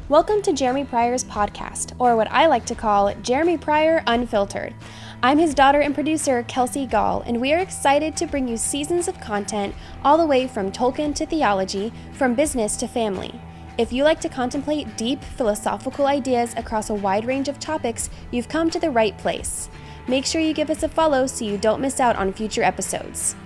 Welcome to Jeremy Pryor's podcast, or what I like to call Jeremy Pryor Unfiltered. I'm his daughter and producer, Kelsey Gall, and we are excited to bring you seasons of content all the way from Tolkien to theology, from business to family. If you like to contemplate deep philosophical ideas across a wide range of topics, you've come to the right place. Make sure you give us a follow so you don't miss out on future episodes.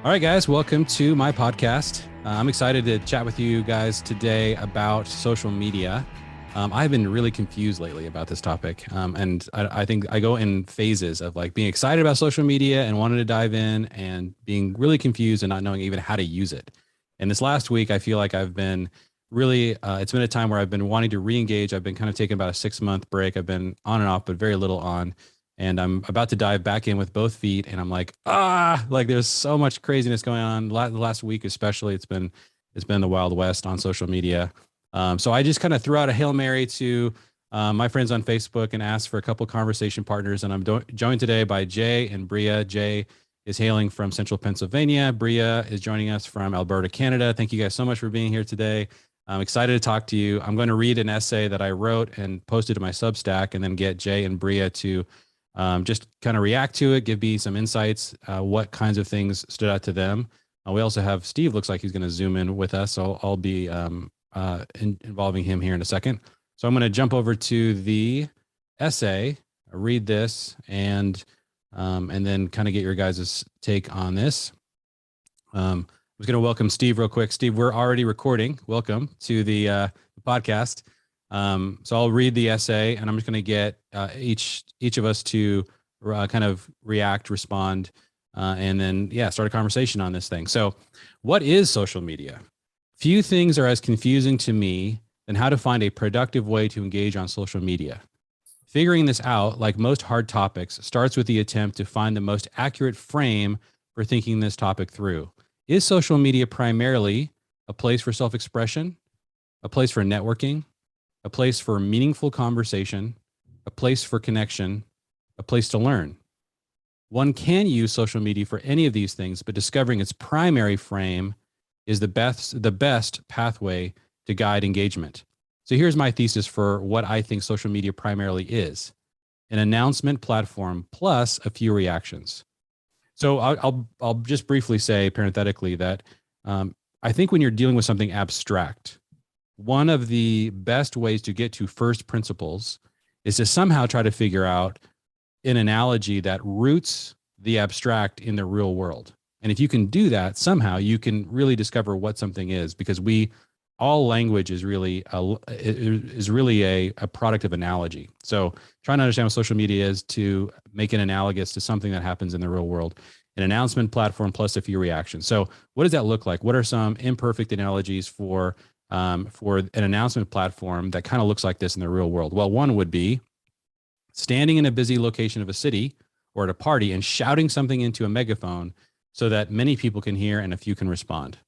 All right, guys, welcome to my podcast. I'm excited to chat with you guys today about social media. I've been really confused lately about this topic. And I think I go in phases of like being excited about social media and wanting to dive in and being really confused and not knowing even how to use it. And this last week, I feel like I've been really, it's been a time where I've been wanting to re-engage. I've been kind of taking about a 6-month break. I've been on and off, but very little on. And I'm about to dive back in with both feet. And I'm like, there's so much craziness going on. The last week, especially, it's been the Wild West on social media. So I just kind of threw out a Hail Mary to my friends on Facebook and asked for a couple conversation partners. And I'm joined today by Jay and Bria. Jay is hailing from Central Pennsylvania. Bria is joining us from Alberta, Canada. Thank you guys so much for being here today. I'm excited to talk to you. I'm going to read an essay that I wrote and posted to my Substack and then get Jay and Bria to just kind of react to it, give me some insights, what kinds of things stood out to them. We also have Steve, looks like he's going to zoom in with us. So I'll be involving him here in a second. So I'm going to jump over to the essay, read this, and then kind of get your guys' take on this. I was going to welcome Steve real quick. Steve, we're already recording. Welcome to the podcast. So I'll read the essay and I'm just going to get each of us to kind of react, respond, and then, start a conversation on this thing. So what is social media? Few things are as confusing to me than how to find a productive way to engage on social media. Figuring this out, like most hard topics, starts with the attempt to find the most accurate frame for thinking this topic through. Is social media primarily a place for self-expression, a place for networking, a place for meaningful conversation, a place for connection, a place to learn? One can use social media for any of these things, but discovering its primary frame is the best pathway to guide engagement. So here's my thesis for what I think social media primarily is: an announcement platform plus a few reactions. So I'll just briefly say parenthetically that I think when you're dealing with something abstract, one of the best ways to get to first principles is to somehow try to figure out an analogy that roots the abstract in the real world. And if you can do that, somehow you can really discover what something is, because all language is really a product of analogy. So trying to understand what social media is to make it analogous to something that happens in the real world. An announcement platform plus a few reactions. So what does that look like? What are some imperfect analogies for an announcement platform that kind of looks like this in the real world? Well, one would be standing in a busy location of a city or at a party and shouting something into a megaphone so that many people can hear and a few can respond.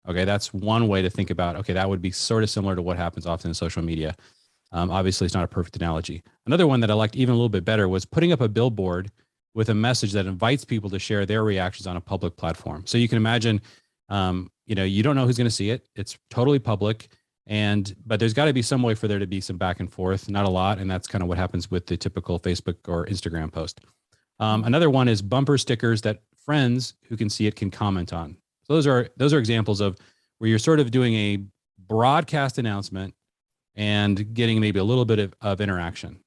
Okay, that's one way to think about, okay, that would be sort of similar to what happens often in social media. Obviously, it's not a perfect analogy. Another one that I liked even a little bit better was putting up a billboard with a message that invites people to share their reactions on a public platform. So you can imagine, you don't know who's going to see it. It's totally public. But there's got to be some way for there to be some back and forth, not a lot. And that's kind of what happens with the typical Facebook or Instagram post. Another one is bumper stickers that friends who can see it can comment on. So those are examples of where you're sort of doing a broadcast announcement and getting maybe a little bit of interaction.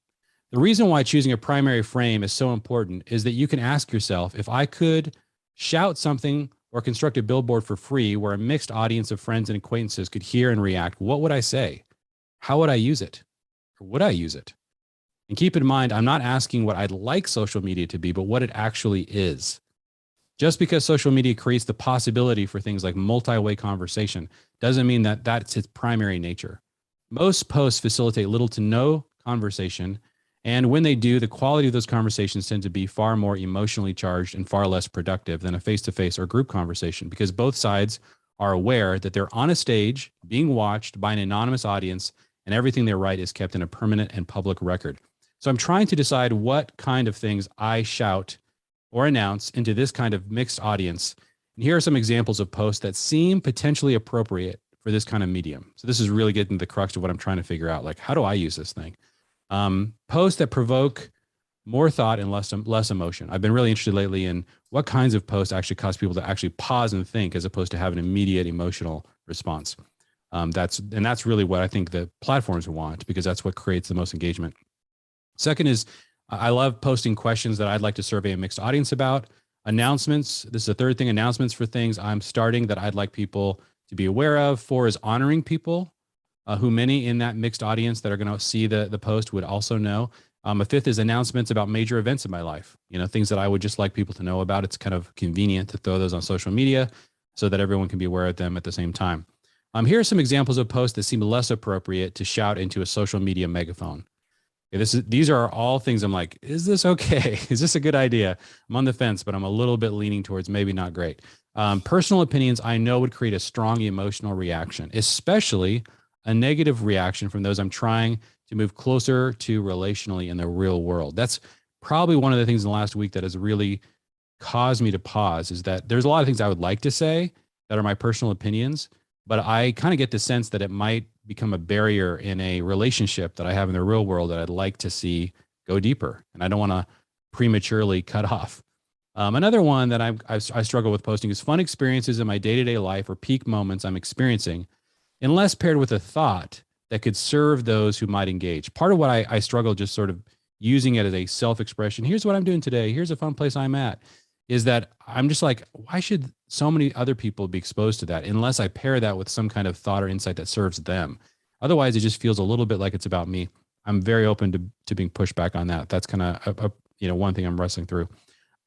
The reason why choosing a primary frame is so important is that you can ask yourself, if I could shout something or construct a billboard for free where a mixed audience of friends and acquaintances could hear and react, what would I say? How would I use it? Or would I use it? And keep in mind, I'm not asking what I'd like social media to be, but what it actually is. Just because social media creates the possibility for things like multi-way conversation doesn't mean that that's its primary nature. Most posts facilitate little to no conversation, and when they do, the quality of those conversations tend to be far more emotionally charged and far less productive than a face-to-face or group conversation, because both sides are aware that they're on a stage being watched by an anonymous audience, and everything they write is kept in a permanent and public record. So I'm trying to decide what kind of things I shout or announce into this kind of mixed audience. And here are some examples of posts that seem potentially appropriate for this kind of medium. So this is really getting to the crux of what I'm trying to figure out. Like, how do I use this thing? Posts that provoke more thought and less emotion. I've been really interested lately in what kinds of posts actually cause people to actually pause and think, as opposed to have an immediate emotional response. That's really what I think the platforms want, because that's what creates the most engagement. Second is, I love posting questions that I'd like to survey a mixed audience about. Announcements. This is the third thing, announcements for things I'm starting that I'd like people to be aware of. 4 is honoring people who many in that mixed audience that are going to see the post would also know. A 5th is announcements about major events in my life, things that I would just like people to know about. It's kind of convenient to throw those on social media so that everyone can be aware of them at the same time. Here are some examples of posts that seem less appropriate to shout into a social media megaphone. These are all things I'm like, is this okay? Is this a good idea? I'm on the fence, but I'm a little bit leaning towards maybe not great. Personal opinions I know would create a strong emotional reaction, especially a negative reaction from those I'm trying to move closer to relationally in the real world. That's probably one of the things in the last week that has really caused me to pause, is that there's a lot of things I would like to say that are my personal opinions, but I kind of get the sense that it might become a barrier in a relationship that I have in the real world that I'd like to see go deeper. And I don't want to prematurely cut off. Another one that I struggle with posting is fun experiences in my day-to-day life or peak moments I'm experiencing, unless paired with a thought that could serve those who might engage. Part of what I struggle just sort of using it as a self-expression. Here's what I'm doing today. Here's a fun place I'm at. Is that I'm just like, why should so many other people be exposed to that unless I pair that with some kind of thought or insight that serves them? Otherwise, it just feels a little bit like it's about me. I'm very open to being pushed back on that. That's kind of one thing I'm wrestling through.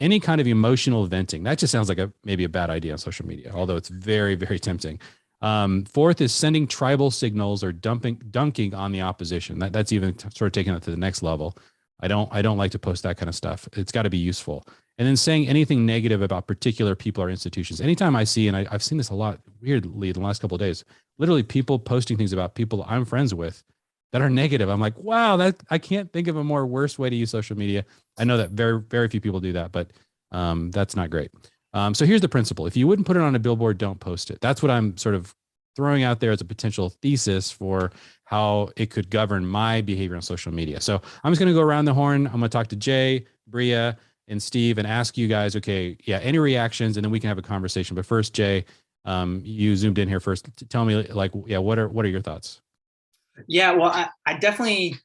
Any kind of emotional venting, that just sounds like maybe a bad idea on social media, although it's very, very tempting. 4th is sending tribal signals or dunking on the opposition. That's even sort of taking it to the next level. I don't like to post that kind of stuff. It's got to be useful. And then saying anything negative about particular people or institutions. Anytime I see, and I've seen this a lot weirdly in the last couple of days, literally people posting things about people I'm friends with that are negative. I'm like, wow, I can't think of a more worse way to use social media. I know that very, very few people do that, but that's not great. So here's the principle. If you wouldn't put it on a billboard, don't post it. That's what I'm sort of throwing out there as a potential thesis for how it could govern my behavior on social media. So I'm just going to go around the horn. I'm going to talk to Jay, Bria, and Steve and ask you guys, okay, yeah, any reactions, and then we can have a conversation. But first, Jay, you zoomed in here first. Tell me, like, yeah, what are your thoughts? Yeah, well, I definitely,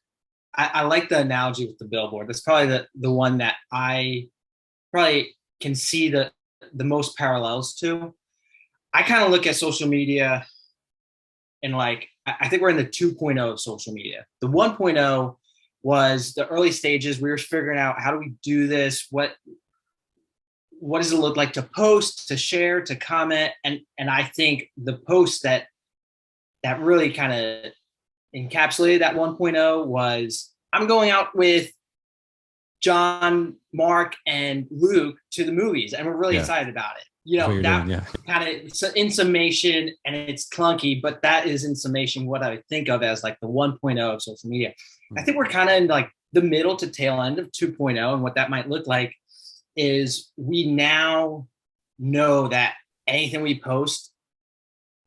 I like the analogy with the billboard. That's probably the one that I probably can see the most parallels to. I kind of look at social media and like, I think we're in the 2.0 of social media. The 1.0 was the early stages. We were figuring out, how do we do this? What does it look like to post, to share, to comment? And I think the post that really kind of encapsulated that 1.0 was, I'm going out with John, Mark, and Luke to the movies, and we're really excited about it. That kind of, in summation, and it's clunky, but that is in summation what I think of as like the 1.0 of social media. I think we're kind of in like the middle to tail end of 2.0, and what that might look like is we now know that anything we post,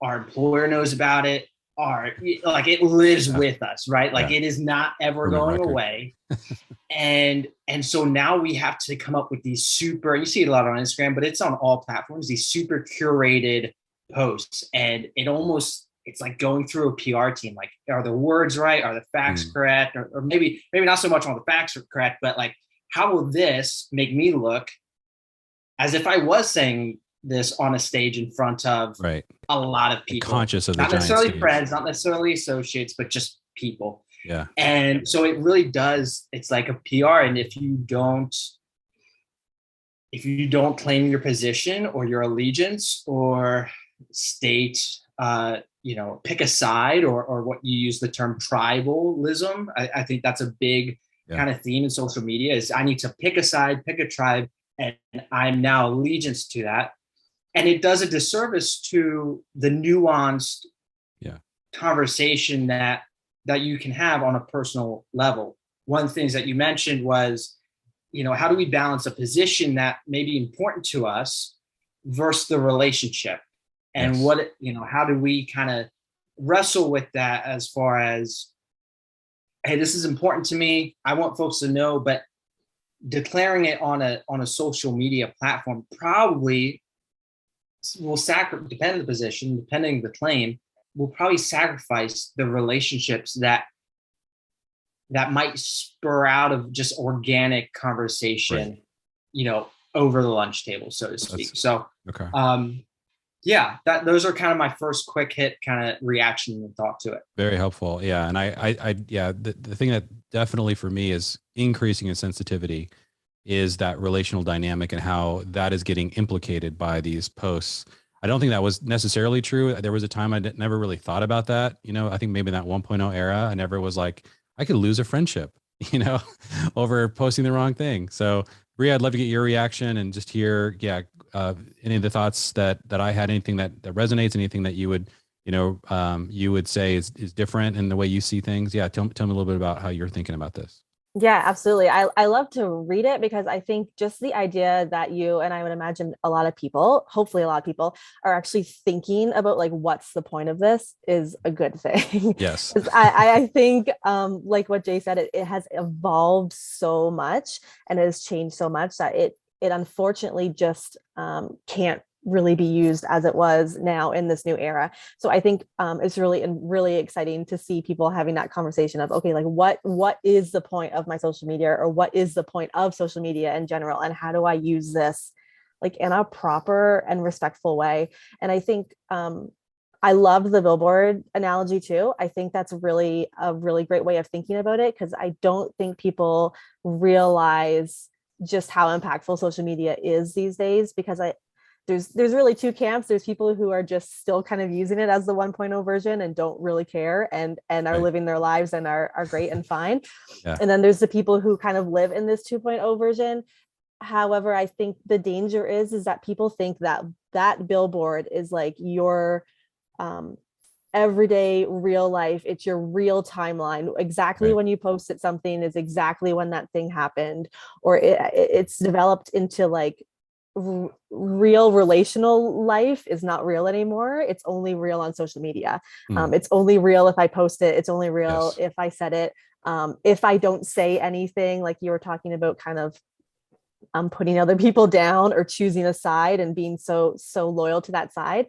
our employer knows about it, like it lives with us, right? Like it is not ever going away. And so now we have to come up with these super, you see it a lot on Instagram, but it's on all platforms, these super curated posts. And it's like going through a PR team. Like, are the words right? Are the facts correct? Or maybe not so much all the facts are correct, but like, how will this make me look as if I was saying this on a stage in front of a lot of people, conscious of the not necessarily friends, not necessarily associates, but just people. Yeah. And so it really does, it's like a PR. And if you don't claim your position or your allegiance or state, pick a side or what you use the term tribalism, I think that's a big kind of theme in social media is I need to pick a side, pick a tribe, and I'm now allegiance to that. And it does a disservice to the nuanced conversation that you can have on a personal level. One of the things that you mentioned was, how do we balance a position that may be important to us versus the relationship, and what, how do we kind of wrestle with that as far as, hey, this is important to me, I want folks to know, but declaring it on a social media platform probably will depending the position, depending the claim, will probably sacrifice the relationships that might spur out of just organic conversation, right. Over the lunch table, so to speak. Okay. Those are kind of my first quick hit kind of reaction and thought to it. Very helpful. Yeah. And the thing that definitely for me is increasing in sensitivity is that relational dynamic and how that is getting implicated by these posts. I don't think that was necessarily true. There was a time I never really thought about that. I think maybe in that 1.0 era, I never was like, I could lose a friendship, over posting the wrong thing. So Bria, I'd love to get your reaction and just hear, any of the thoughts that I had, anything that resonates, anything that you would, you would say is different in the way you see things. Yeah. Tell me a little bit about how you're thinking about this. Yeah, absolutely. I love to read it because I think just the idea that you, and I would imagine a lot of people, hopefully a lot of people, are actually thinking about like, what's the point of this is a good thing. Yes. I think like what Jay said, it has evolved so much and it has changed so much that it unfortunately just can't really be used as it was now in this new era. So I think it's really exciting to see people having that conversation of, okay, like what is the point of my social media, or what is the point of social media in general, and how do I use this like in a proper and respectful way? And I think I love the billboard analogy too. I think that's a really great way of thinking about it, because I don't think people realize just how impactful social media is these days, because there's really two camps. There's people who are just still kind of using it as the 1.0 version and don't really care and are living their lives and are great and fine. Yeah. And then there's the people who kind of live in this 2.0 version. However, I think the danger is that people think that billboard is like your everyday real life. It's your real timeline. Exactly when you posted something is exactly when that thing happened, or it's developed into like real relational life is not real anymore. It's only real on social media. It's only real if I post it. It's only real if I said it. If I don't say anything, like you were talking about, kind of putting other people down or choosing a side and being so loyal to that side.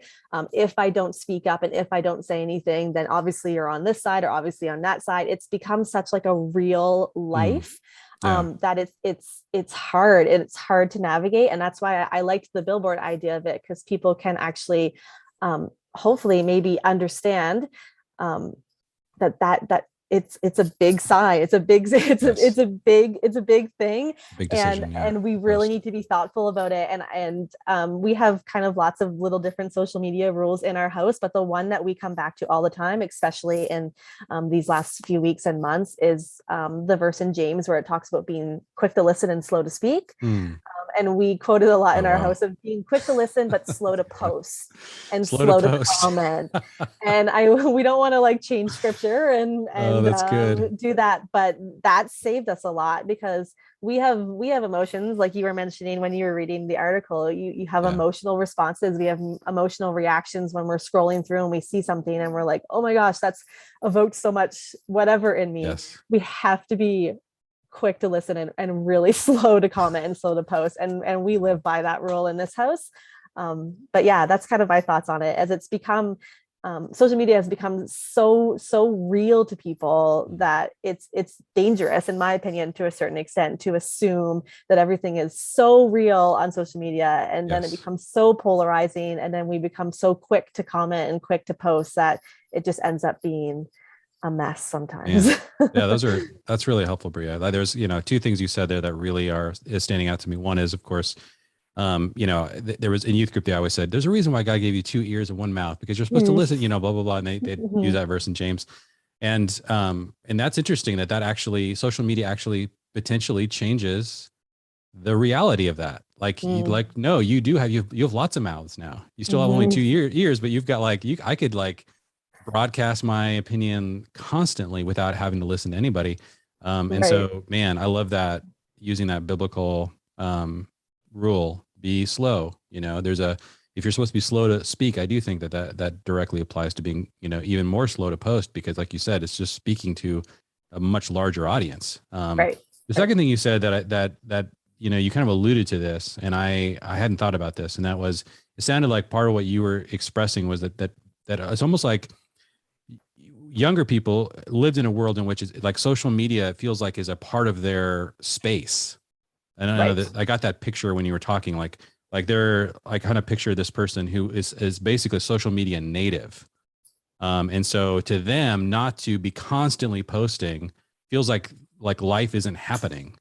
If I don't speak up and if I don't say anything, then obviously you're on this side or obviously on that side. It's become such like a real life. That it's hard, and it's hard to navigate. And that's why I liked the billboard idea of it, because people can actually hopefully maybe understand that it's a big sign. It's a big thing. Big decision, and we really need to be thoughtful about it. And we have kind of lots of little different social media rules in our house, but the one that we come back to all the time, especially in these last few weeks and months, is the verse in James where it talks about being quick to listen and slow to speak. And we quoted a lot in our house of being quick to listen, but slow to post and slow to comment. And we don't want to like change scripture and do that, but that saved us a lot, because we have emotions, like you were mentioning when you were reading the article. You have emotional responses. We have emotional reactions when we're scrolling through and we see something and we're like, oh my gosh, that's evoked so much whatever in me. We have to be quick to listen and really slow to comment and slow to post, and we live by that rule in this house. But yeah, that's kind of my thoughts on it, as it's become social media has become so real to people that it's dangerous, in my opinion, to a certain extent, to assume that everything is so real on social media, and then it becomes so polarizing, and then we become so quick to comment and quick to post that it just ends up being a mess sometimes. That's really helpful, Bria. There's two things you said there that really is standing out to me. One is, of course, there was in youth group, they always said there's a reason why God gave you two ears and one mouth, because you're supposed to listen, blah blah blah, and they use that verse in James. And that's interesting that actually social media actually potentially changes the reality of that. Like no, you have lots of mouths now. You still have only two ears, but you've got I could broadcast my opinion constantly without having to listen to anybody. So, man, I love that, using that biblical rule, be slow. If you're supposed to be slow to speak, I do think that directly applies to being, even more slow to post, because like you said, it's just speaking to a much larger audience. Right. The second thing you said that you kind of alluded to this, and I hadn't thought about this, and that was, it sounded like part of what you were expressing was that it's almost like younger people lived in a world in which it's like social media, it feels like, is a part of their space. And I know that I got that picture when you were talking, like I kind of picture this person who is basically a social media native. And so to them, not to be constantly posting feels like life isn't happening.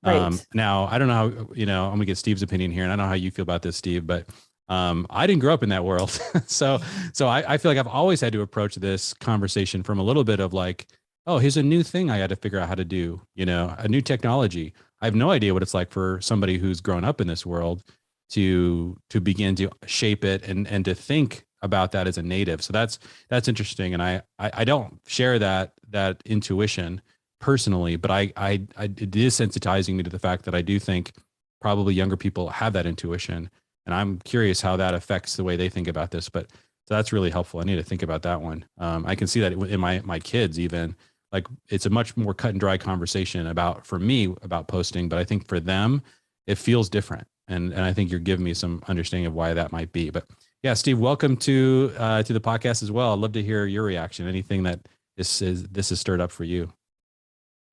Right. Now I don't know how, I'm gonna get Steve's opinion here, and I don't know how you feel about this, Steve, but I didn't grow up in that world. so I feel like I've always had to approach this conversation from a little bit of like, oh, here's a new thing I got to figure out how to do, a new technology. I have no idea what it's like for somebody who's grown up in this world to begin to shape it and to think about that as a native. So that's interesting. And I don't share that intuition personally, but it is sensitizing me to the fact that I do think probably younger people have that intuition. And I'm curious how that affects the way they think about this, but so that's really helpful. I need to think about that one. I can see that in my kids, even like it's a much more cut and dry conversation for me about posting, but I think for them, it feels different. And I think you're giving me some understanding of why that might be. But yeah, Steve, welcome to the podcast as well. I'd love to hear your reaction. Anything that this has stirred up for you.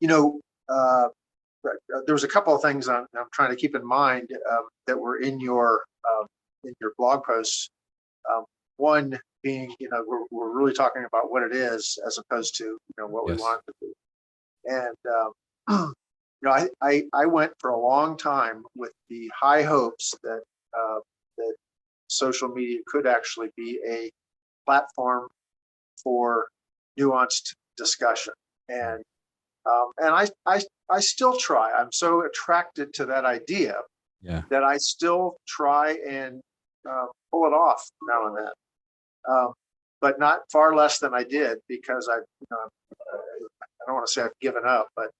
There was a couple of things I'm trying to keep in mind that were in your blog posts. One being, we're really talking about what it is as opposed to what we want it to be. And I went for a long time with the high hopes that that social media could actually be a platform for nuanced discussion, and I still try. I'm so attracted to that idea that I still try and pull it off now and then, but not far less than I did, because I don't want to say I've given up, but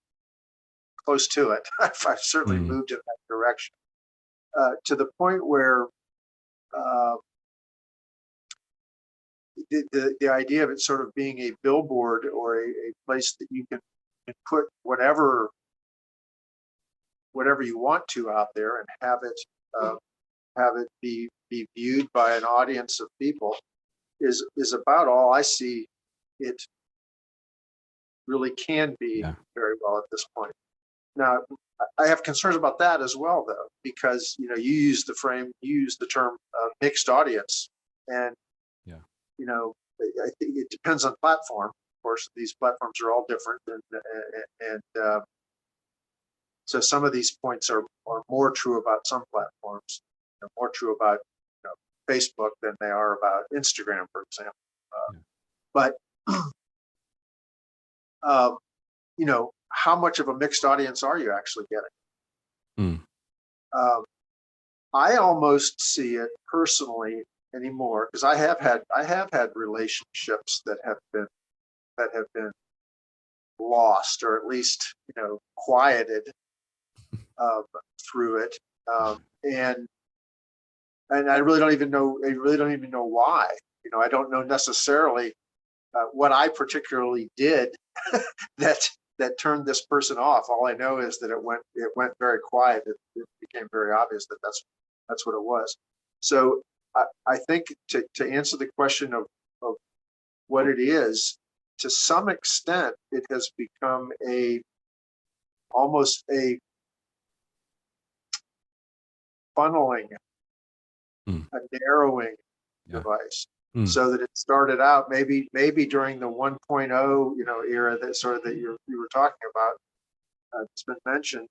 close to it. I've certainly moved in that direction to the point where the idea of it sort of being a billboard or a place that you can put whatever you want to out there and have it be viewed by an audience of people is about all I see it really can be very well at this point. Now, I have concerns about that as well, though, because you use the term mixed audience, and I think it depends on platform. Of course, these platforms are all different, and so some of these points are more true about some platforms, more true about Facebook than they are about Instagram, for example. But how much of a mixed audience are you actually getting? I almost see it personally anymore, because I have had relationships that have been lost, or at least quieted through it, and I really don't even know why. I don't know necessarily what I particularly did that turned this person off. All I know is that it went very quiet. It became very obvious that that's what it was. So I think to answer the question of what it is, to some extent, it has become almost a funneling, a narrowing device. So that it started out maybe during the 1.0 era that you were talking about, it's been mentioned.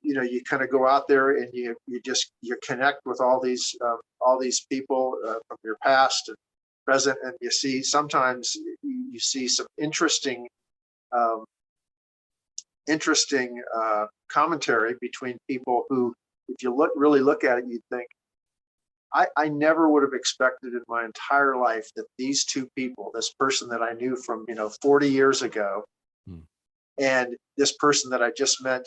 You kind of go out there and you connect with all these people from your past and present, and you see sometimes you see some interesting commentary between people who, if you really look at it, you'd think, I never would have expected in my entire life that these two people, this person that I knew from 40 years ago, and this person that I just met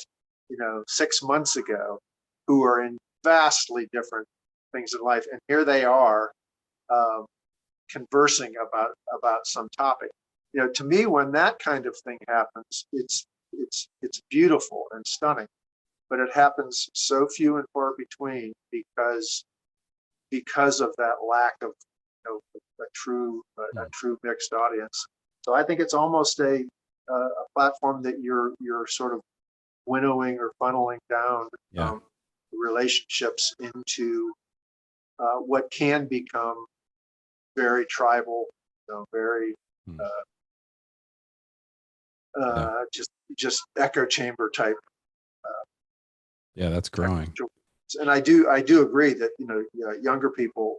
6 months ago, who are in vastly different things in life, and here they are conversing about some topic. To me, when that kind of thing happens, it's beautiful and stunning, but it happens so few and far between because of that lack of a true mixed audience. So I think it's almost a platform that you're sort of winnowing or funneling down relationships into what can become very tribal, very just echo chamber type. That's growing. And I do agree that younger people,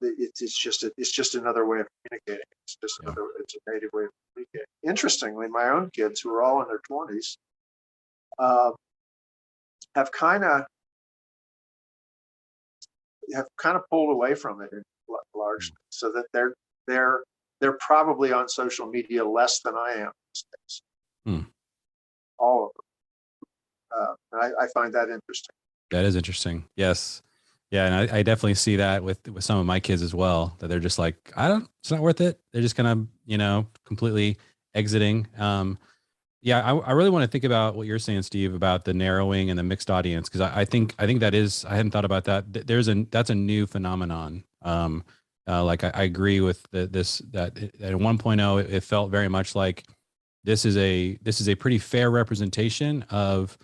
it's just another way of communicating. It's just it's a native way of communicating. Interestingly, my own kids, who are all in their 20s, have kind of pulled away from it largely, so that they're probably on social media less than I am these days. All of them. And I find that interesting. That is interesting. Yes. Yeah. And I definitely see that with some of my kids as well, that they're just like, it's not worth it. They're just kind of, completely exiting. I really want to think about what you're saying, Steve, about the narrowing and the mixed audience. Cause I think that is, I hadn't thought about that. That's a new phenomenon. Like I agree with that at 1.0, it felt very much like this is a pretty fair representation of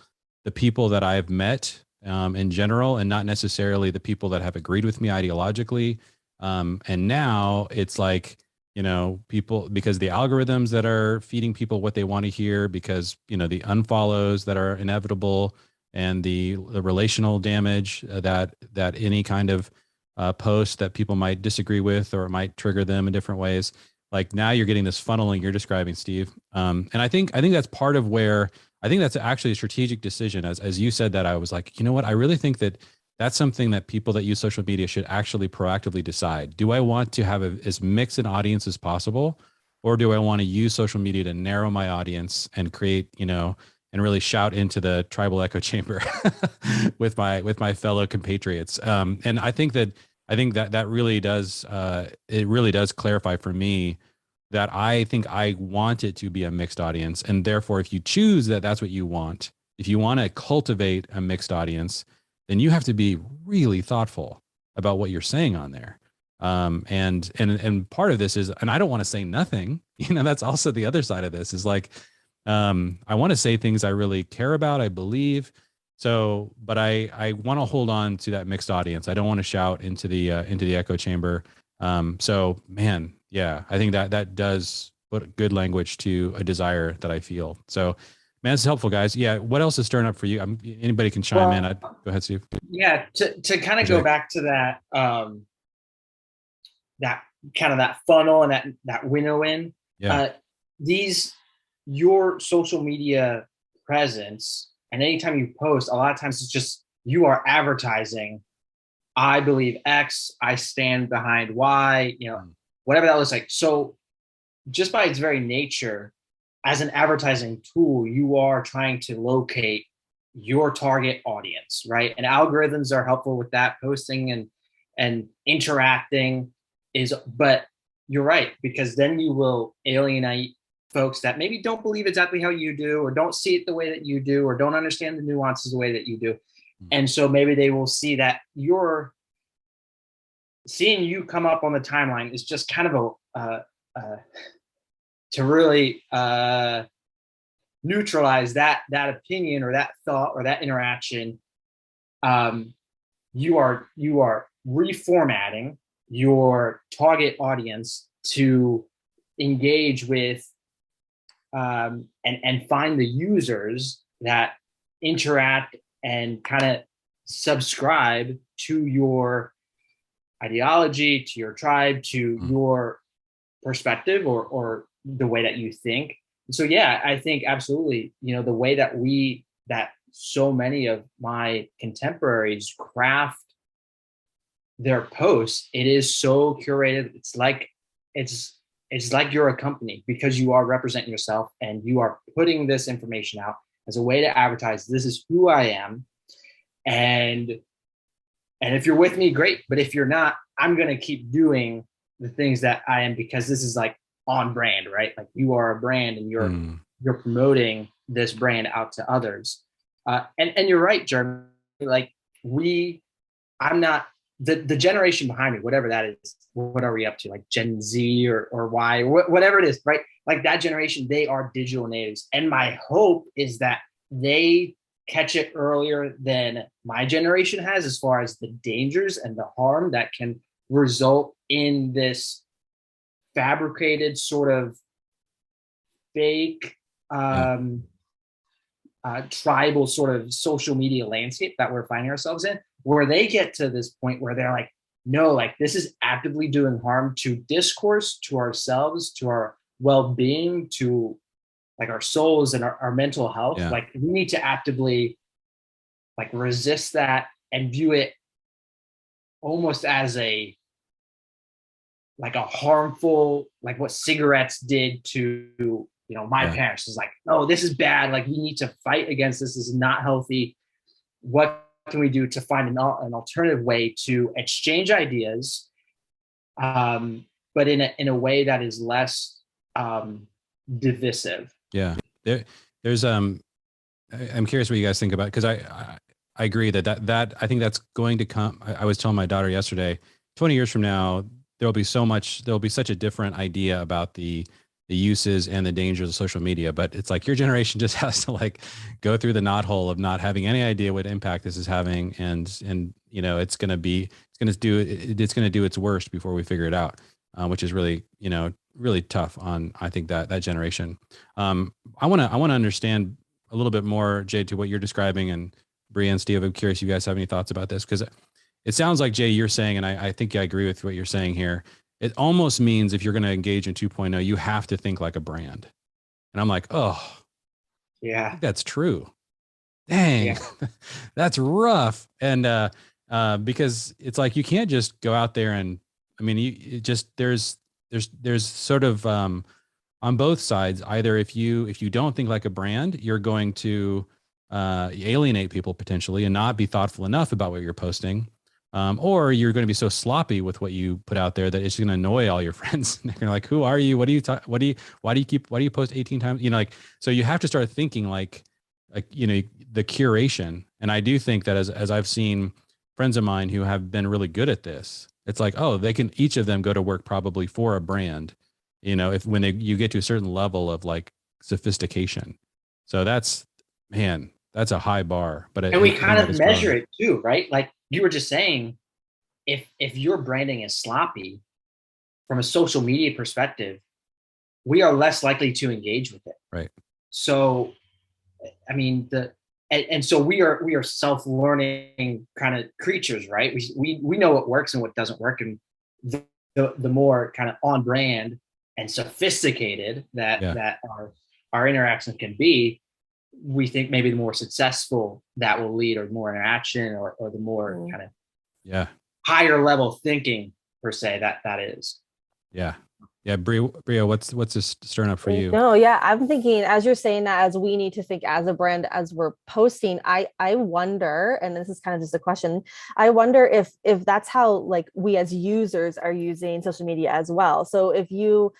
the people that I've met in general, and not necessarily the people that have agreed with me ideologically. And now it's like, people, because the algorithms that are feeding people what they want to hear, because, the unfollows that are inevitable, and the relational damage that any kind of post that people might disagree with, or it might trigger them in different ways. Like now you're getting this funneling you're describing, Steve. And I think that's part of where, I think that's actually a strategic decision. As you said that, I was like, you know what? I really think that's something that people that use social media should actually proactively decide. Do I want to have as mixed an audience as possible? Or do I want to use social media to narrow my audience and create, and really shout into the tribal echo chamber with my fellow compatriots? And I think that really does, it really does clarify for me that I think I want it to be a mixed audience. And therefore, if you choose that's what you want, if you want to cultivate a mixed audience, then you have to be really thoughtful about what you're saying on there. And part of this is, and I don't want to say nothing, that's also the other side of this is like, I want to say things I really care about, I believe. So, but I want to hold on to that mixed audience. I don't want to shout into the echo chamber. So man, yeah, I think that does put good language to a desire that I feel. So, man, it's helpful, guys. Yeah. What else is stirring up for you? Anybody can chime in. Go ahead, Steve. Yeah. To kind of go back to that, that kind of that funnel and that winnow-in. Yeah. Your social media presence, and anytime you post, a lot of times it's just you are advertising. I believe X. I stand behind Y. Whatever that looks like. So, just by its very nature, as an advertising tool, you are trying to locate your target audience, right? And algorithms are helpful with that, posting and interacting but you're right, because then you will alienate folks that maybe don't believe exactly how you do, or don't see it the way that you do, or don't understand the nuances the way that you do. And so maybe they will see that seeing you come up on the timeline is just kind of to really neutralize that opinion or that thought or that interaction. You are reformatting your target audience to engage with and find the users that interact and kind of subscribe to your ideology, to your tribe, to your perspective or the way that you think. So yeah, I think absolutely, the way that so many of my contemporaries craft their posts, it is so curated. It's like you're a company, because you are representing yourself and you are putting this information out as a way to advertise, this is who I am. And And if you're with me, great. But if you're not, I'm going to keep doing the things that I am, because this is like on brand, right? Like you are a brand and you're promoting this brand out to others. And you're right, Jeremy. Like I'm not the generation behind me, whatever that is. What are we up to? Like Gen Z or Y, or whatever it is, right? Like that generation, they are digital natives. And my hope is that they catch it earlier than my generation has, as far as the dangers and the harm that can result in this fabricated sort of fake tribal sort of social media landscape that we're finding ourselves in, where they get to this point where they're like, no, like this is actively doing harm to discourse, to ourselves, to our well-being, to like our souls and our mental health. Yeah. Like we need to actively like resist that and view it almost as a harmful, like what cigarettes did to, my parents. Is like, no, this is bad. Like we need to fight against this. This is not healthy. What can we do to find an alternative way to exchange ideas, but in a way that is less divisive? Yeah. There's I'm curious what you guys think about, because I agree that I think that's going to come. I was telling my daughter yesterday, 20 years from now, there'll be such a different idea about the uses and the dangers of social media. But it's like your generation just has to like go through the knothole of not having any idea what impact this is having, and it's going to do its worst before we figure it out, which is really really tough on, I think, that generation. I want to understand a little bit more, Jay, to what you're describing, and Bria and Steve, I'm curious if you guys have any thoughts about this, because it sounds like, Jay, you're saying, and I think I agree with what you're saying here, it almost means if you're going to engage in 2.0, you have to think like a brand. And I'm like, oh, yeah, I think that's true. Dang, yeah. That's rough. And because it's like, you can't just go out there and, I mean, there's sort of on both sides. Either if you don't think like a brand, you're going to alienate people potentially and not be thoughtful enough about what you're posting, or you're going to be so sloppy with what you put out there that it's going to annoy all your friends. And they're like, "Who are you? What do you? Why do you post 18 times?" So you have to start thinking like the curation. And I do think that as I've seen friends of mine who have been really good at this, it's like, oh, they can, each of them go to work probably for a brand, when you get to a certain level of like sophistication. So that's a high bar, and we kind of measure it too, right? Like you were just saying, if your branding is sloppy from a social media perspective, we are less likely to engage with it. Right. So, I mean, so we are self-learning kind of creatures, right? We know what works and what doesn't work, and the more kind of on brand and sophisticated that our interaction can be, we think maybe the more successful that will lead, or more interaction, or the more kind of higher level thinking per se that is. Yeah. Yeah. Bria, what's this stirring up for you? No, yeah. I'm thinking, as you're saying that, as we need to think as a brand, as we're posting, I wonder, and this is kind of just a question, I wonder if that's how like we as users are using social media as well. So if you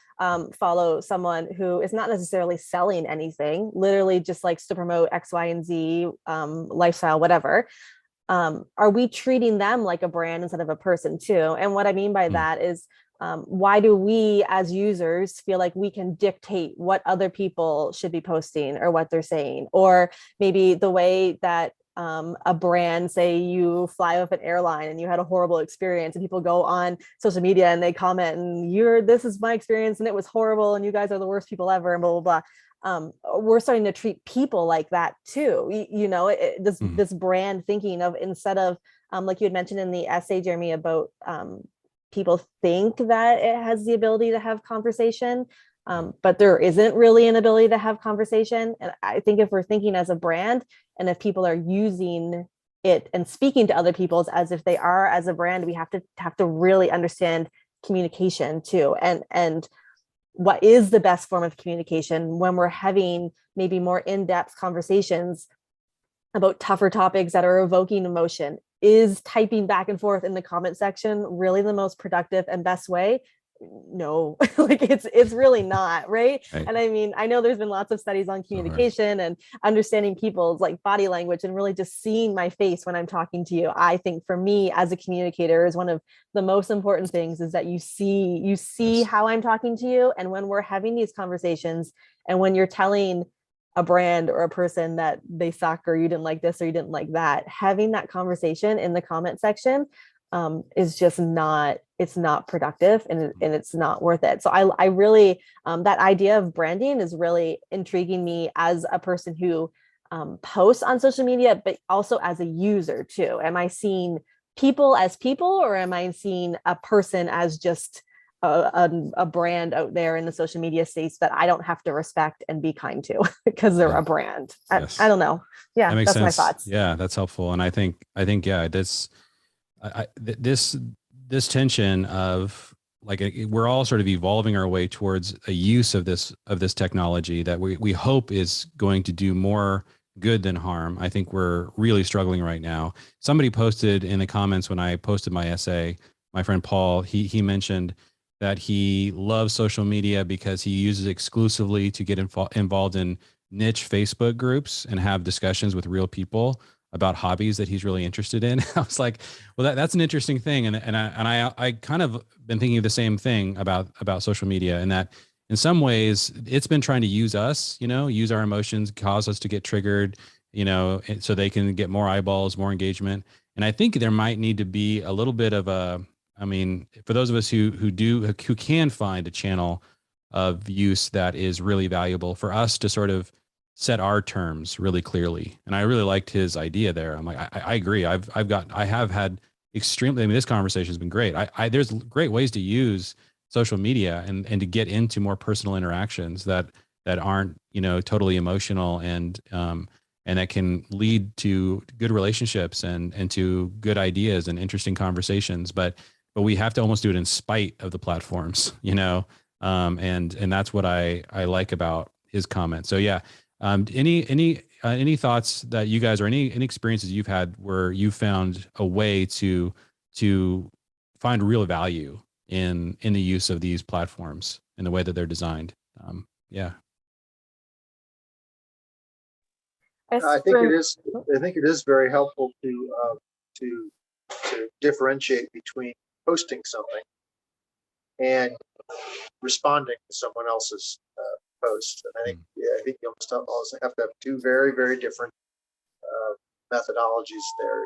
follow someone who is not necessarily selling anything, literally just likes to promote X, Y, and Z lifestyle, whatever, are we treating them like a brand instead of a person too? And what I mean by that is, why do we as users feel like we can dictate what other people should be posting or what they're saying? Or maybe the way that a brand, say you fly off an airline and you had a horrible experience, and people go on social media and they comment and this is my experience and it was horrible and you guys are the worst people ever and blah, blah, blah. We're starting to treat people like that too. This brand thinking of, instead of like you had mentioned in the essay, Jeremy, about people think that it has the ability to have conversation, but there isn't really an ability to have conversation. And I think if we're thinking as a brand, and if people are using it and speaking to other people as if they are as a brand, we have to really understand communication too. And what is the best form of communication when we're having maybe more in-depth conversations about tougher topics that are evoking emotion? is typing back and forth in the comment section really the most productive and best way? No, like it's really not, right? And I mean, I know there's been lots of studies on communication and understanding people's like body language and really just seeing my face when I'm talking to you. I think for me as a communicator is one of the most important things is that you see how I'm talking to you. And when we're having these conversations and when you're telling a brand or a person that they suck or you didn't like this or you didn't like that, having that conversation in the comment section is just not, it's not productive and it's not worth it. So I really, that idea of branding is really intriguing me as a person who posts on social media, but also as a user too. Am I seeing people as people, or am I seeing a person as just a brand out there in the social media space that I don't have to respect and be kind to because they're a brand? I don't know. Yeah, that's sense. My thoughts. Yeah, that's helpful. And I think, yeah, this tension of like, we're all sort of evolving our way towards a use of this technology that we hope is going to do more good than harm. I think we're really struggling right now. Somebody posted in the comments when I posted my essay, my friend Paul, he mentioned that he loves social media because he uses it exclusively to get involved in niche Facebook groups and have discussions with real people about hobbies that he's really interested in. I was like, well, that's an interesting thing. And I kind of been thinking of the same thing about social media, and that in some ways it's been trying to use us, use our emotions, cause us to get triggered, so they can get more eyeballs, more engagement. And I think there might need to be a little bit of for those of us who can find a channel of use that is really valuable, for us to sort of set our terms really clearly. And I really liked his idea there. I'm like, I agree. I have had extremely, this conversation has been great. There's great ways to use social media and to get into more personal interactions that aren't, totally emotional and that can lead to good relationships and to good ideas and interesting conversations. But we have to almost do it in spite of the platforms, and that's what I like about his comment. So yeah. Any thoughts that you guys, or any experiences you've had where you found a way to find real value in the use of these platforms in the way that they're designed? Yeah. I think it is very helpful to differentiate between posting something and responding to someone else's post. And I think you almost have to have two very, very different methodologies there.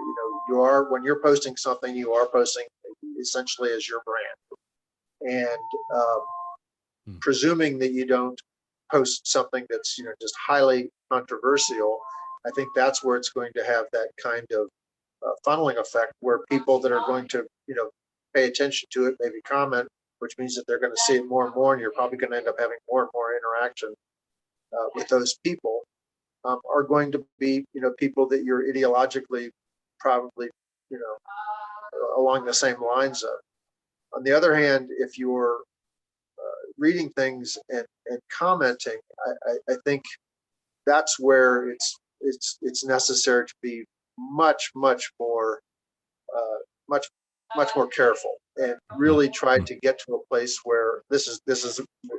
When you're posting something, you are posting essentially as your brand, and presuming that you don't post something that's just highly controversial, I think that's where it's going to have that kind of funneling effect, where people that are going to pay attention to it, maybe comment, which means that they're going to see it more and more, and you're probably going to end up having more and more interaction with those people, are going to be, people that you're ideologically probably, along the same lines of. On the other hand, if you're reading things and commenting, I think that's where it's necessary to be much more careful, and really try to get to a place where this is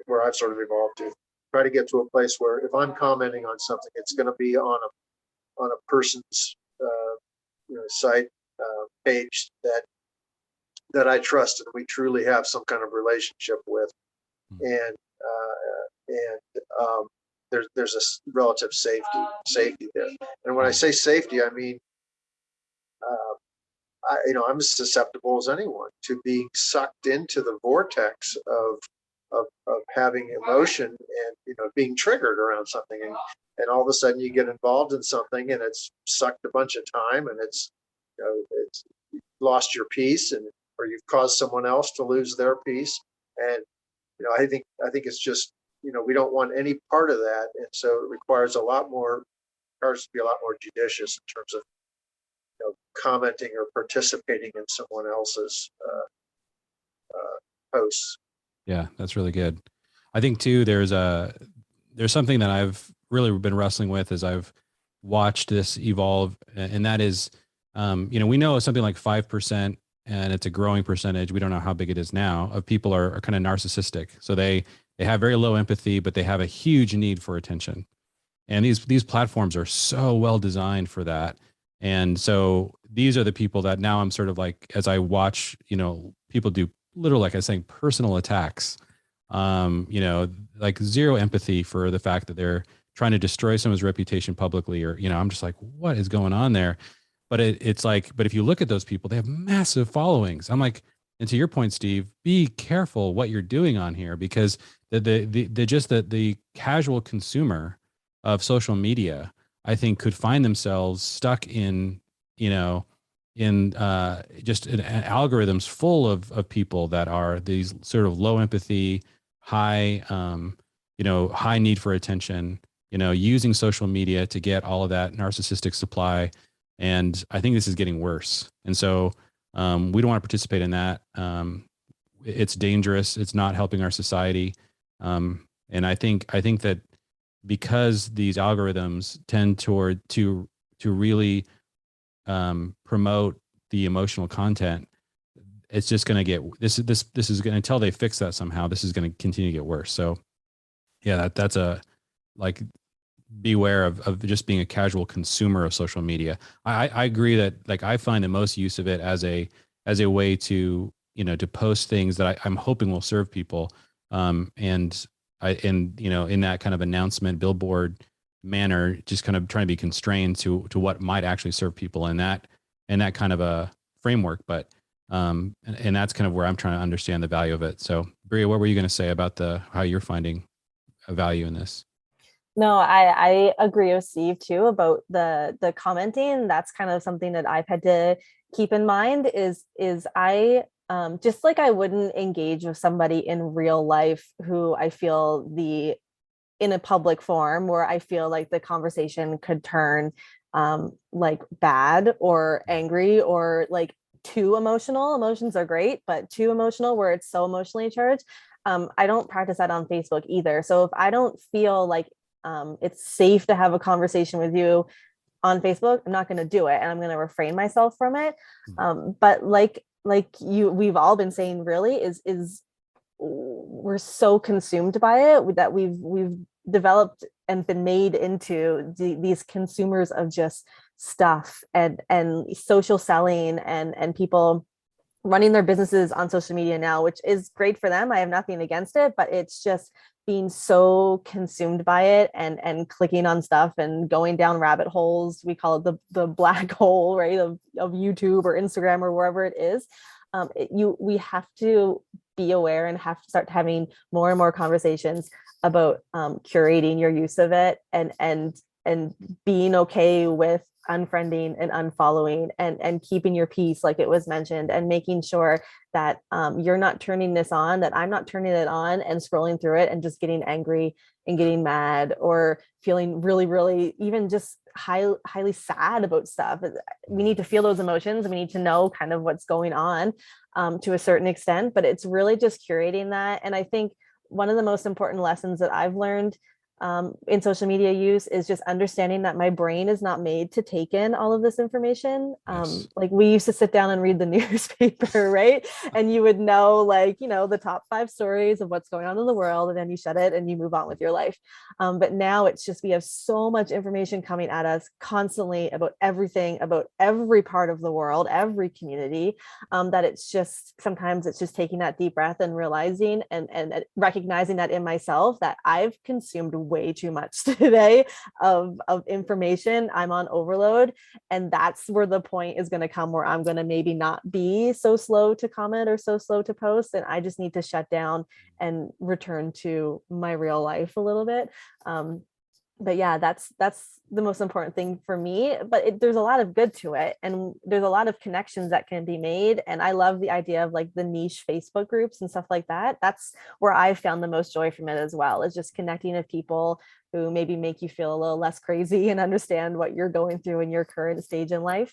where I've sort of evolved to try to get to a place where if I'm commenting on something, it's going to be on a person's site page that I trust and we truly have some kind of relationship with, and there's a relative safety there. And when I say safety, I mean I'm as susceptible as anyone to being sucked into the vortex of having emotion and being triggered around something, and all of a sudden you get involved in something and it's sucked a bunch of time, and it's you've lost your peace, or you've caused someone else to lose their peace. And I think it's just we don't want any part of that, and so it requires to be a lot more judicious in terms of commenting or participating in someone else's posts. Yeah, that's really good. I think too, there's something that I've really been wrestling with as I've watched this evolve, and that is We know something like 5%, and it's a growing percentage. We don't know how big it is now, of people are kind of narcissistic. So they have very low empathy, but they have a huge need for attention. And these platforms are so well designed for that. And so these are the people that now I'm sort of like, as I watch, people do literally, like I was saying, personal attacks, like zero empathy for the fact that they're trying to destroy someone's reputation publicly, or, I'm just like, what is going on there? But it's like, but if you look at those people, they have massive followings. I'm like, and to your point, Steve, be careful what you're doing on here, because the casual consumer of social media, I think, could find themselves stuck in, just algorithms full of people that are these sort of low empathy, high, high need for attention, using social media to get all of that narcissistic supply. And I think this is getting worse. And so we don't want to participate in that. It's dangerous. It's not helping our society. And I think that because these algorithms tend to really promote the emotional content, it's just going to get this is going, until they fix that somehow, this is going to continue to get worse. So yeah, that's a, like, beware of just being a casual consumer of social media. I agree that, like, I find the most use of it as a way to, to post things that I'm hoping will serve people. And in that kind of announcement billboard manner, just kind of trying to be constrained to what might actually serve people in that kind of a framework. But and that's kind of where I'm trying to understand the value of it. So Bria, what were you going to say about how you're finding a value in this? No, I agree with Steve too about the commenting. That's kind of something that I've had to keep in mind is I just like I wouldn't engage with somebody in real life who I feel in a public forum where I feel like the conversation could turn like bad or angry or like too emotional. Emotions are great, but too emotional where it's so emotionally charged. I don't practice that on Facebook either. So if I don't feel like it's safe to have a conversation with you on Facebook, I'm not going to do it, and I'm going to refrain myself from it. But like we've all been saying, really, is we're so consumed by it that we've developed and been made into these consumers of just stuff and social selling and people running their businesses on social media now, which is great for them. I have nothing against it, but it's just being so consumed by it and clicking on stuff and going down rabbit holes. We call it the black hole, right? Of YouTube or Instagram or wherever it is. We have to be aware and have to start having more and more conversations about curating your use of it and being okay with unfriending and unfollowing and keeping your peace, like it was mentioned, and making sure that you're not turning this on, that I'm not turning it on and scrolling through it and just getting angry and getting mad or feeling really, really even just highly sad about stuff. We need to feel those emotions. We need to know kind of what's going on to a certain extent, but it's really just curating that. And I think one of the most important lessons that I've learned in social media use is just understanding that my brain is not made to take in all of this information. Yes. Like we used to sit down and read the newspaper, right? And you would know, like, the top 5 stories of what's going on in the world, and then you shut it and you move on with your life. But now it's just, we have so much information coming at us constantly about everything, about every part of the world, every community, that it's just, sometimes it's just taking that deep breath and realizing and recognizing that in myself, that I've consumed way too much today of information. I'm on overload, and that's where the point is going to come, where I'm going to maybe not be so slow to comment or so slow to post, and I just need to shut down and return to my real life a little bit. But yeah, that's the most important thing for me. But there's a lot of good to it, and there's a lot of connections that can be made. And I love the idea of like the niche Facebook groups and stuff like that. That's where I've found the most joy from it as well, is just connecting with people who maybe make you feel a little less crazy and understand what you're going through in your current stage in life.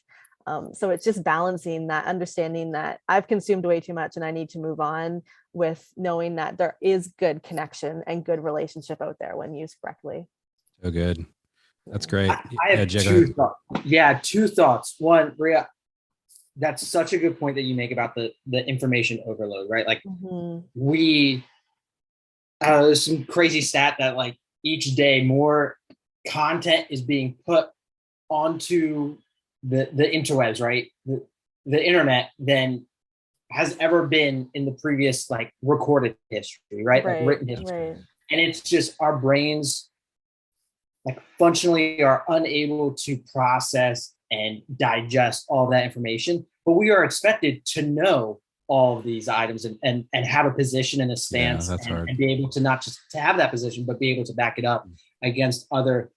So it's just balancing that, understanding that I've consumed way too much and I need to move on, with knowing that there is good connection and good relationship out there when used correctly. So good. That's great. I have two thoughts. Yeah, two thoughts. One, Bria, that's such a good point that you make about the information overload, right? Like there's some crazy stat that like each day more content is being put onto the interwebs, right? The internet than has ever been in the previous like recorded history, right? Like written history. Right. And it's just our brains like functionally are unable to process and digest all that information, but we are expected to know all of these items and have a position and a stance and be able to not just to have that position, but be able to back it up against other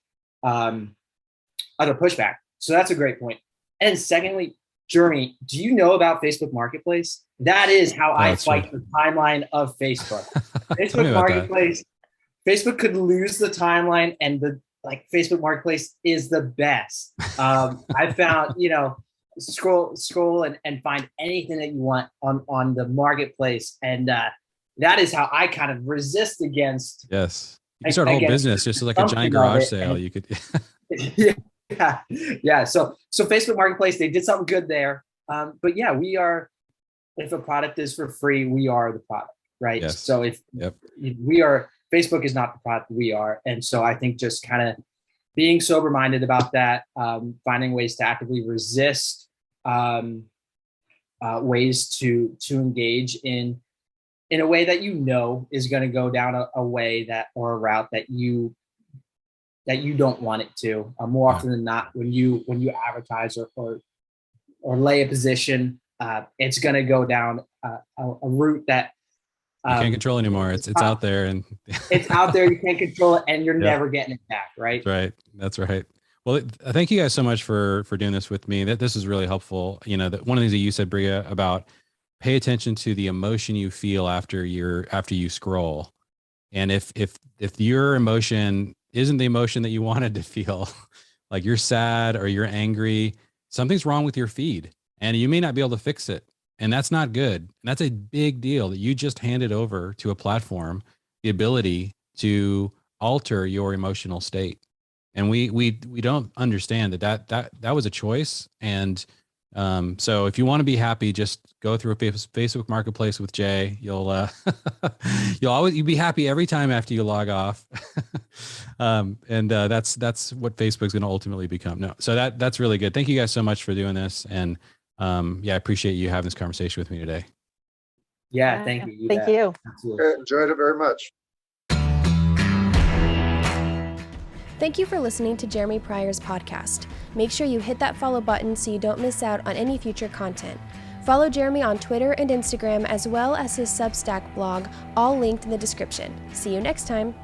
pushback. So that's a great point. And secondly, Jeremy, do you know about Facebook Marketplace? That is how I fight the timeline of Facebook. Facebook Marketplace, Facebook could lose the timeline, and Facebook Marketplace is the best. I found, scroll and find anything that you want on the marketplace. And that is how I kind of resist against. Yes. You can start a whole business, just like a giant garage sale. You could. Yeah. So Facebook Marketplace, they did something good there. But yeah, we are, if a product is for free, we are the product, right? Yes. So if we are, Facebook is not the product, we are. And so I think just kind of being sober-minded about that, finding ways to actively resist, ways to engage in a way that is going to go down a way or a route that you don't want it to. More often than not, when you advertise or lay a position, it's going to go down a route that you can't control anymore. It's out there, and it's out there. You can't control it, and you're never getting it back. Right. That's right. Well, thank you guys so much for doing this with me. This is really helpful. One of the things that you said, Bria, about pay attention to the emotion you feel after you scroll, and if your emotion isn't the emotion that you wanted to feel, like you're sad or you're angry, something's wrong with your feed, and you may not be able to fix it. And that's not good. And that's a big deal that you just handed over to a platform, the ability to alter your emotional state. And we don't understand that was a choice. And so if you want to be happy, just go through a Facebook Marketplace with Jay. You'll be happy every time after you log off. That's what Facebook's going to ultimately become. No, so that's really good. Thank you guys so much for doing this. And I appreciate you having this conversation with me today. Yeah, thank you. Thank you. Enjoyed it very much. Thank you for listening to Jeremy Pryor's podcast. Make sure you hit that follow button so you don't miss out on any future content. Follow Jeremy on Twitter and Instagram, as well as his Substack blog, all linked in the description. See you next time.